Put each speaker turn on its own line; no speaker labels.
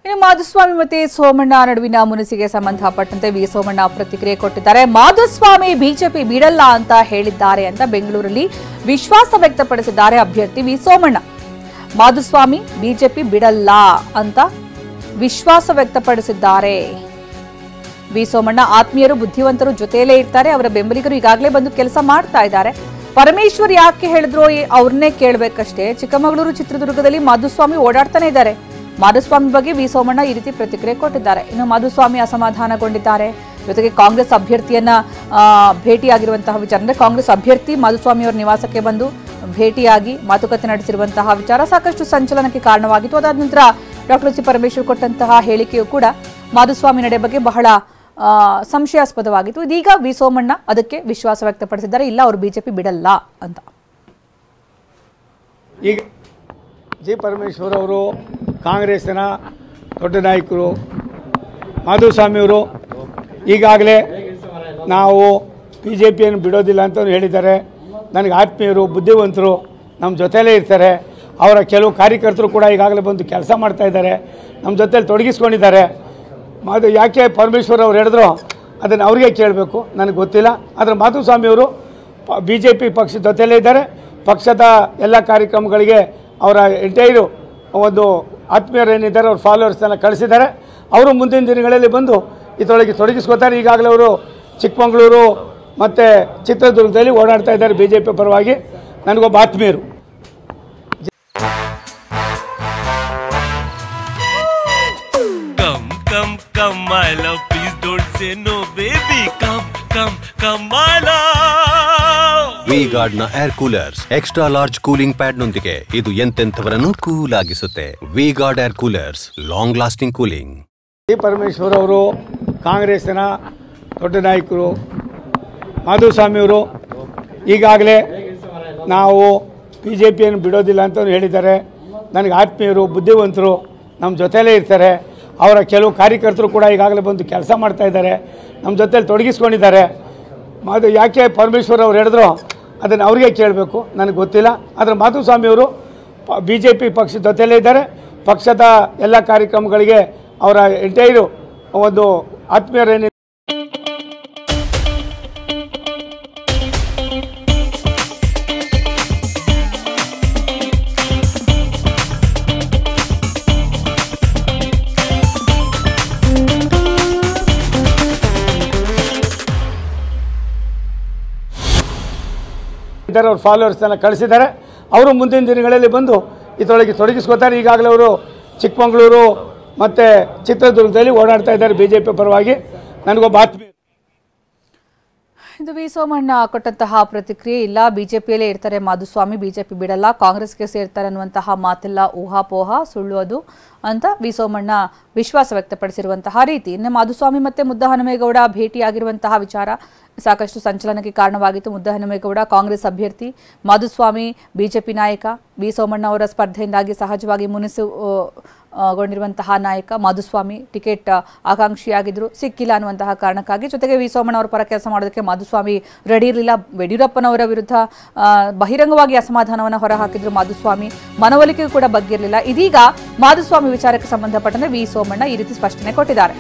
ಇನ್ನು ಮಾಧುಸ್ವಾಮಿ ಮತ್ತೆ ಸೋಮಣ್ಣ ನಡುವಿನ ಮುನಿಸಿಗೆ ಸಂಬಂಧಪಟ್ಟಂತೆ ವಿ ಸೋಮಣ್ಣ ಪ್ರತಿಕ್ರಿಯೆ ಕೊಟ್ಟಿದ್ದಾರೆ. ಮಾಧುಸ್ವಾಮಿ ಬಿಜೆಪಿ ಬಿಡಲ್ಲ ಅಂತ ಹೇಳಿದ್ದಾರೆ ಅಂತ ಬೆಂಗಳೂರಲ್ಲಿ ವಿಶ್ವಾಸ ವ್ಯಕ್ತಪಡಿಸಿದ್ದಾರೆ ಅಭ್ಯರ್ಥಿ ವಿ ಸೋಮಣ್ಣ. ಮಾಧುಸ್ವಾಮಿ ಬಿಜೆಪಿ ಬಿಡಲ್ಲ ಅಂತ ವಿಶ್ವಾಸ ವ್ಯಕ್ತಪಡಿಸಿದ್ದಾರೆ ವಿ ಸೋಮಣ್ಣ. ಆತ್ಮೀಯರು ಬುದ್ಧಿವಂತರು ಜೊತೆಯಲ್ಲೇ ಇರ್ತಾರೆ, ಅವರ ಬೆಂಬಲಿಗರು ಈಗಾಗಲೇ ಬಂದು ಕೆಲಸ ಮಾಡ್ತಾ ಇದ್ದಾರೆ. ಪರಮೇಶ್ವರ್ ಯಾಕೆ ಹೇಳಿದ್ರು ಅವ್ರನ್ನೇ ಕೇಳಬೇಕಷ್ಟೇ. ಚಿಕ್ಕಮಗಳೂರು ಚಿತ್ರದುರ್ಗದಲ್ಲಿ ಮಾಧುಸ್ವಾಮಿ ಓಡಾಡ್ತಾನೆ ಇದ್ದಾರೆ. ಮಾಧುಸ್ವಾಮಿ ಬಗ್ಗೆ ವಿ ಸೋಮಣ್ಣ ಈ ರೀತಿ ಪ್ರತಿಕ್ರಿಯೆ ಕೊಟ್ಟಿದ್ದಾರೆ. ಇನ್ನು ಮಾಧುಸ್ವಾಮಿ ಅಸಮಾಧಾನಗೊಂಡಿದ್ದಾರೆ. ಜೊತೆಗೆ ಕಾಂಗ್ರೆಸ್ ಅಭ್ಯರ್ಥಿಯನ್ನ ಭೇಟಿಯಾಗಿರುವಂತಹ ವಿಚಾರ ಅಂದ್ರೆ ಕಾಂಗ್ರೆಸ್ ಅಭ್ಯರ್ಥಿ ಮಾಧುಸ್ವಾಮಿ ಅವರ ನಿವಾಸಕ್ಕೆ ಬಂದು ಭೇಟಿಯಾಗಿ ಮಾತುಕತೆ ನಡೆಸಿರುವಂತಹ ವಿಚಾರ ಸಾಕಷ್ಟು ಸಂಚಲನಕ್ಕೆ ಕಾರಣವಾಗಿತ್ತು. ಅದಾದ ನಂತರ ಡಾಕ್ಟರ್ ಸಿ ಪರಮೇಶ್ವರ್ ಕೊಟ್ಟಂತಹ ಹೇಳಿಕೆಯು ಕೂಡ ಮಾಧುಸ್ವಾಮಿ ನಡೆ ಬಗ್ಗೆ ಬಹಳ ಸಂಶಯಾಸ್ಪದವಾಗಿತ್ತು. ಇದೀಗ ವಿ ಸೋಮಣ್ಣ ಅದಕ್ಕೆ ವಿಶ್ವಾಸ ವ್ಯಕ್ತಪಡಿಸಿದ್ದಾರೆ, ಇಲ್ಲ ಅವರು ಬಿಜೆಪಿ ಬಿಡಲ್ಲ ಅಂತ.
ಈಗ ಜಿ ಪರಮೇಶ್ವರ್ ಅವರು ಕಾಂಗ್ರೆಸ್ಸಿನ ದೊಡ್ಡ ನಾಯಕರು. ಮಾಧುಸ್ವಾಮಿಯವರು ಈಗಾಗಲೇ ನಾವು ಬಿಜೆಪಿಯನ್ನು ಬಿಡೋದಿಲ್ಲ ಅಂತ ಹೇಳಿದ್ದಾರೆ. ನನಗೆ ಆತ್ಮೀಯರು ಬುದ್ಧಿವಂತರು ನಮ್ಮ ಜೊತೆಯಲ್ಲೇ ಇರ್ತಾರೆ. ಅವರ ಕೆಲವು ಕಾರ್ಯಕರ್ತರು ಕೂಡ ಈಗಾಗಲೇ ಬಂದು ಕೆಲಸ ಮಾಡ್ತಾ ಇದ್ದಾರೆ, ನಮ್ಮ ಜೊತೆಯಲ್ಲಿ ತೊಡಗಿಸ್ಕೊಂಡಿದ್ದಾರೆ. ಯಾಕೆ ಪರಮೇಶ್ವರ್ ಅವ್ರು ಹೇಳಿದ್ರು ಅದನ್ನು ಅವ್ರಿಗೆ ಕೇಳಬೇಕು, ನನಗೆ ಗೊತ್ತಿಲ್ಲ. ಆದರೆ ಮಾಧುಸ್ವಾಮಿಯವರು ಬಿಜೆಪಿ ಪಕ್ಷದ ಜೊತೆಯಲ್ಲೇ ಇದ್ದಾರೆ. ಪಕ್ಷದ ಎಲ್ಲ ಕಾರ್ಯಕ್ರಮಗಳಿಗೆ ಅವರ ಎಂಟೈರು ಒಂದು ಆತ್ಮೀಯರೇನಿದ್ದಾರೆ ಅವ್ರ ಫಾಲೋವರ್ಸ್ನೆಲ್ಲ ಕಳಿಸಿದ್ದಾರೆ. ಅವರು ಮುಂದಿನ ದಿನಗಳಲ್ಲಿ ಬಂದು ಇದರೊಳಗೆ ತೊಡಗಿಸ್ಕೋತಾರೆ. ಈಗಾಗಲೇ ಅವರು ಚಿಕ್ಕಮಗಳೂರು ಮತ್ತು ಚಿತ್ರದುರ್ಗದಲ್ಲಿ ಓಡಾಡ್ತಾ ಇದ್ದಾರೆ ಬಿಜೆಪಿ ಪರವಾಗಿ. ನನಗೊಬ್ಬ ಆತ್ಮೀಯರು.
Come my love, please don't say no baby. Come my love.
V-Guard ನ air coolers extra large cooling pad ನೊಂದಿಗೆ ಇದು ಎಂತೆಂಥವರನ್ನು ಕೂಲ್ ಆಗಿಸುತ್ತೆ. V-Guard air coolers, long lasting cooling.
G Parameshwar ಅವರು ಕಾಂಗ್ರೆಸ್ಸಿನ ದೊಡ್ಡ ನಾಯಕರು. ಮಾಧುಸ್ವಾಮಿಯವರು ಈಗಾಗಲೇ ನಾವು ಬಿಜೆಪಿಯನ್ನು ಬಿಡೋದಿಲ್ಲ ಅಂತ ಹೇಳಿದ್ದಾರೆ. ನನಗೆ ಆತ್ಮೀಯರು ಬುದ್ಧಿವಂತರು ನಮ್ಮ ಜೊತೆಯಲ್ಲೇ ಇರ್ತಾರೆ. ಅವರ ಕೆಲವು ಕಾರ್ಯಕರ್ತರು ಕೂಡ ಈಗಾಗಲೇ ಬಂದು ಕೆಲಸ ಮಾಡ್ತಾ ಇದ್ದಾರೆ, ನಮ್ಮ ಜೊತೆಯಲ್ಲಿ ತೊಡಗಿಸ್ಕೊಂಡಿದ್ದಾರೆ. ಯಾಕೆ ಪರಮೇಶ್ವರ್ ಅವ್ರು ಹೇಳಿದ್ರು ಅದನ್ನು ಅವ್ರಿಗೆ ಕೇಳಬೇಕು, ನನಗೆ ಗೊತ್ತಿಲ್ಲ. ಆದರೆ ಮಾಧುಸ್ವಾಮಿಯವರು ಬಿಜೆಪಿ ಪಕ್ಷದ ಜೊತೆಯಲ್ಲೇ ಇದ್ದಾರೆ. ಪಕ್ಷದ ಎಲ್ಲ ಕಾರ್ಯಕ್ರಮಗಳಿಗೆ ಅವರ ಎಂಟೈರು ಒಂದು ಆತ್ಮೀಯರೇನಿದ್ದಾರೆ ಅವ್ರ ಫಾಲೋವರ್ಸ್ನೆಲ್ಲ ಕಳಿಸಿದ್ದಾರೆ. ಅವರು ಮುಂದಿನ ದಿನಗಳಲ್ಲಿ ಬಂದು ಇದರೊಳಗೆ ತೊಡಗಿಸ್ಕೋತಾರೆ. ಈಗಾಗಲೇ ಅವರು ಚಿಕ್ಕಮಗಳೂರು ಮತ್ತು ಚಿತ್ರದುರ್ಗದಲ್ಲಿ ಓಡಾಡ್ತಾ ಇದ್ದಾರೆ ಬಿಜೆಪಿ ಪರವಾಗಿ. ನನಗೊಬ್ಬ ಆತ್ಮೀಯ.
ಇದು ವಿ ಸೋಮಣ್ಣ ಕೊಟ್ಟಂತಹ ಪ್ರತಿಕ್ರಿಯೆ. ಇಲ್ಲ ಬಿಜೆಪಿಯಲ್ಲೇ ಇರ್ತಾರೆ ಮಾಧುಸ್ವಾಮಿ, ಬಿಜೆಪಿ ಬಿಡಲ್ಲ, ಕಾಂಗ್ರೆಸ್ಗೆ ಸೇರ್ತಾರೆ ಅನ್ನುವಂತಹ ಮಾತೆಲ್ಲ ಊಹಾಪೋಹ, ಸುಳ್ಳು ಅದು ಅಂತ ವಿ ಸೋಮಣ್ಣ ವಿಶ್ವಾಸ ವ್ಯಕ್ತಪಡಿಸಿರುವಂತಹ ರೀತಿ. ಇನ್ನು ಮಾಧುಸ್ವಾಮಿ ಮತ್ತೆ ಮುದ್ದಹನುಮೇಗೌಡ ಭೇಟಿಯಾಗಿರುವಂತಹ ವಿಚಾರ ಸಾಕಷ್ಟು ಸಂಚಲನಕ್ಕೆ ಕಾರಣವಾಗಿತ್ತು. ಮುದ್ದಹನುಮೇಗೌಡ ಕಾಂಗ್ರೆಸ್ ಅಭ್ಯರ್ಥಿ, ಮಾಧುಸ್ವಾಮಿ ಬಿಜೆಪಿ ನಾಯಕ. ವಿ ಸೋಮಣ್ಣ ಅವರ ಸ್ಪರ್ಧೆಯಿಂದಾಗಿ ಸಹಜವಾಗಿ ಮುನಿಸುಗೊಂಡಿರುವಂತಹ ನಾಯಕ ಮಾಧುಸ್ವಾಮಿ ಟಿಕೆಟ್ ಆಕಾಂಕ್ಷಿಯಾಗಿದ್ದರು, ಸಿಕ್ಕಿಲ್ಲ ಅನ್ನುವಂತಹ ಕಾರಣಕ್ಕಾಗಿ. ಜೊತೆಗೆ ವಿ ಸೋಮಣ್ಣ ಅವರ ಪರ ಕೆಲಸ ಮಾಡೋದಕ್ಕೆ ಮಾಧುಸ್ವಾಮಿ ರೆಡಿ ಇರಲಿಲ್ಲ. ಯಡಿಯೂರಪ್ಪನವರ ವಿರುದ್ಧ ಬಹಿರಂಗವಾಗಿ ಅಸಮಾಧಾನವನ್ನು ಹೊರಹಾಕಿದ್ರು ಮಾಧುಸ್ವಾಮಿ. ಮನವೊಲಿಕೆಯೂ ಕೂಡ ಬಗ್ಗಿರಲಿಲ್ಲ. ಇದೀಗ ಮಾಧುಸ್ವಾಮಿ ವಿಚಾರಕ್ಕೆ ಸಂಬಂಧಪಟ್ಟಂತೆ ವಿ ಸೋಮಣ್ಣ ಈ ರೀತಿ ಸ್ಪಷ್ಟನೆ ಕೊಟ್ಟಿದ್ದಾರೆ.